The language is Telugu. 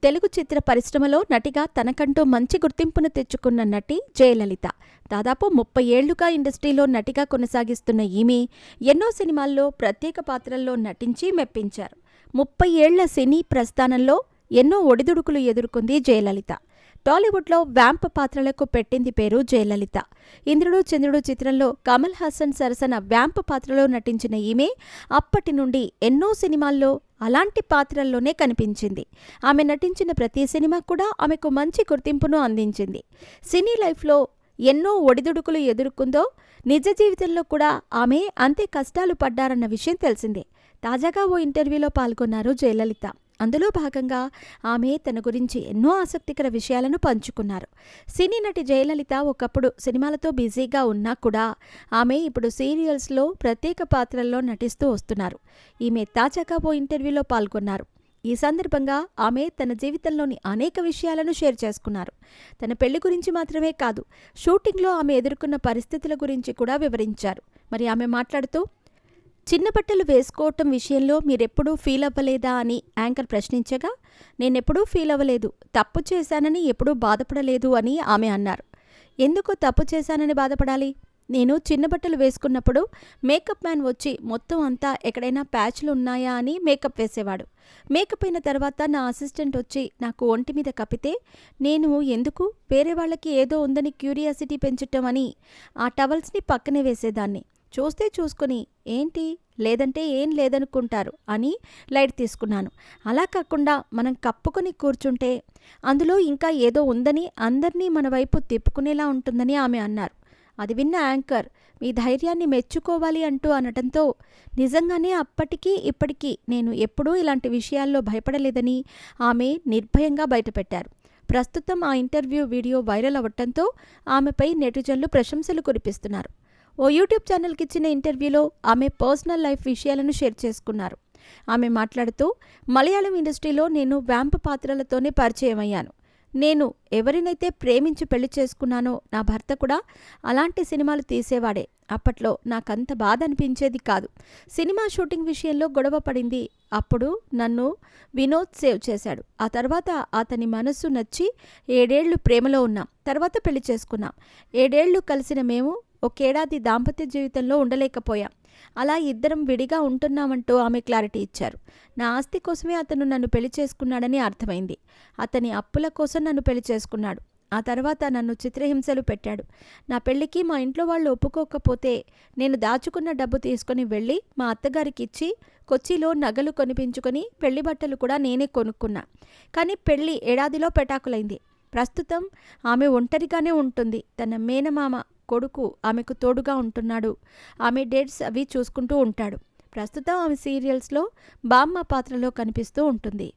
తెలుగు చిత్ర పరిశ్రమలో నటిగా తనకంటూ మంచి గుర్తింపును తెచ్చుకున్న నటి జయలలిత. దాదాపు 30 ఏళ్లుగా ఇండస్ట్రీలో నటిగా కొనసాగిస్తున్న ఈమె ఎన్నో సినిమాల్లో ప్రత్యేక పాత్రల్లో నటించి మెప్పించారు. 30 ఏళ్ల సినీ ప్రస్థానంలో ఎన్నో ఒడిదుడుకులు ఎదుర్కొంది జయలలిత. టాలీవుడ్లో వ్యాంప్ పాత్రలకు పెట్టింది పేరు జయలలిత. ఇంద్రుడు చంద్రుడు చిత్రంలో కమల్ హాసన్ సరసన వ్యాంప్ పాత్రలో నటించిన ఈమె అప్పటి నుండి ఎన్నో సినిమాల్లో అలాంటి పాత్రల్లోనే కనిపించింది. ఆమె నటించిన ప్రతి సినిమా కూడా ఆమెకు మంచి గుర్తింపును అందించింది. సినీ లైఫ్లో ఎన్నో ఒడిదుడుకులు ఎదుర్కొందో, నిజ జీవితంలో కూడా ఆమె అంతే కష్టాలు పడ్డారన్న విషయం తెలిసిందే. తాజాగా ఓ ఇంటర్వ్యూలో పాల్గొన్నారు జయలలిత. అందులో భాగంగా ఆమె తన గురించి ఎన్నో ఆసక్తికర విషయాలను పంచుకున్నారు. సినీ నటి జయలలిత ఒకప్పుడు సినిమాలతో బిజీగా ఉన్నా కూడా ఆమె ఇప్పుడు సీరియల్స్లో ప్రత్యేక పాత్రల్లో నటిస్తూ వస్తున్నారు. ఈమె తాజాగా ఓ ఇంటర్వ్యూలో పాల్గొన్నారు. ఈ సందర్భంగా ఆమె తన జీవితంలోని అనేక విషయాలను షేర్ చేసుకున్నారు. తన పెళ్లి గురించి మాత్రమే కాదు, షూటింగ్లో ఆమె ఎదుర్కొన్న పరిస్థితుల గురించి కూడా వివరించారు. మరి ఆమె మాట్లాడుతూ, చిన్న బట్టలు వేసుకోవటం విషయంలో మీరెప్పుడూ ఫీల్ అవ్వలేదా అని యాంకర్ ప్రశ్నించగా, నేనెప్పుడూ ఫీల్ అవ్వలేదు, తప్పు చేశానని ఎప్పుడూ బాధపడలేదు అని ఆమె అన్నారు. ఎందుకు తప్పు చేశానని బాధపడాలి? నేను చిన్న బట్టలు వేసుకున్నప్పుడు మేకప్ మ్యాన్ వచ్చి మొత్తం అంతా ఎక్కడైనా ప్యాచ్లు ఉన్నాయా అని మేకప్ వేసేవాడు. మేకప్ అయిన తర్వాత నా అసిస్టెంట్ వచ్చి నాకు ఒంటి మీద కప్పితే నేను ఎందుకు వేరే వాళ్ళకి ఏదో ఉందని క్యూరియాసిటీ పెంచటం అని ఆ టవల్స్ని పక్కనే వేసేదాన్ని. చూస్తే చూసుకొని ఏంటి లేదంటే ఏం లేదనుకుంటారు అని లైట్ తీసుకున్నాను. అలా కాకుండా మనం కప్పుకొని కూర్చుంటే అందులో ఇంకా ఏదో ఉందని అందర్నీ మన వైపు తిప్పుకునేలా ఉంటుందని ఆమె అన్నారు. అది విన్న యాంకర్ మీ ధైర్యాన్ని మెచ్చుకోవాలి అంటూ అనటంతో, నిజంగానే అప్పటికీ ఇప్పటికీ నేను ఎప్పుడూ ఇలాంటి విషయాల్లో భయపడలేదని ఆమె నిర్భయంగా బయటపెట్టారు. ప్రస్తుతం ఆ ఇంటర్వ్యూ వీడియో వైరల్ అవ్వటంతో ఆమెపై నెటిజన్లు ప్రశంసలు కురిపిస్తున్నారు. ఓ యూట్యూబ్ ఛానల్కి ఇచ్చిన ఇంటర్వ్యూలో ఆమె పర్సనల్ లైఫ్ విషయాలను షేర్ చేసుకున్నారు. ఆమె మాట్లాడుతూ, మలయాళం ఇండస్ట్రీలో నేను వ్యాంప్ పాత్రలతోనే పరిచయం అయ్యాను. నేను ఎవరినైతే ప్రేమించి పెళ్లి చేసుకున్నానో నా భర్త కూడా అలాంటి సినిమాలు తీసేవాడే. అప్పట్లో నాకంత బాధ అనిపించేది కాదు. సినిమా షూటింగ్ విషయంలో గొడవ పడింది. అప్పుడు నన్ను వినోద్ సేవ్ చేశాడు. ఆ తర్వాత అతని మనసు నచ్చి 7 ఏళ్లు ప్రేమలో ఉన్నాం. తర్వాత పెళ్లి చేసుకున్నాం. 7 ఏళ్లు కలిసిన మేము ఒకేడాది దాంపత్య జీవితంలో ఉండలేకపోయాం. అలా ఇద్దరం విడిగా ఉంటున్నామంటూ ఆమె క్లారిటీ ఇచ్చారు. నా ఆస్తి కోసమే అతను నన్ను పెళ్లి చేసుకున్నాడని అర్థమైంది. అతని అప్పుల కోసం నన్ను పెళ్లి చేసుకున్నాడు. ఆ తర్వాత నన్ను చిత్రహింసలు పెట్టాడు. నా పెళ్లికి మా ఇంట్లో వాళ్ళు ఒప్పుకోకపోతే నేను దాచుకున్న డబ్బు తీసుకుని వెళ్ళి మా అత్తగారికి ఇచ్చి కొచ్చిలో నగలు కొనిపించుకొని పెళ్లి బట్టలు కూడా నేనే కొనుక్కున్నా. కానీ పెళ్లి ఏడాదిలో పెటాకులైంది. ప్రస్తుతం ఆమె ఒంటరిగానే ఉంటుంది. తన మేనమామ కొడుకు ఆమెకు తోడుగా ఉంటున్నాడు. ఆమె డేట్స్ అవి చూసుకుంటూ ఉంటాడు. ప్రస్తుతం ఆమె సీరియల్స్లో బామ్మ పాత్రలో కనిపిస్తూ ఉంటుంది.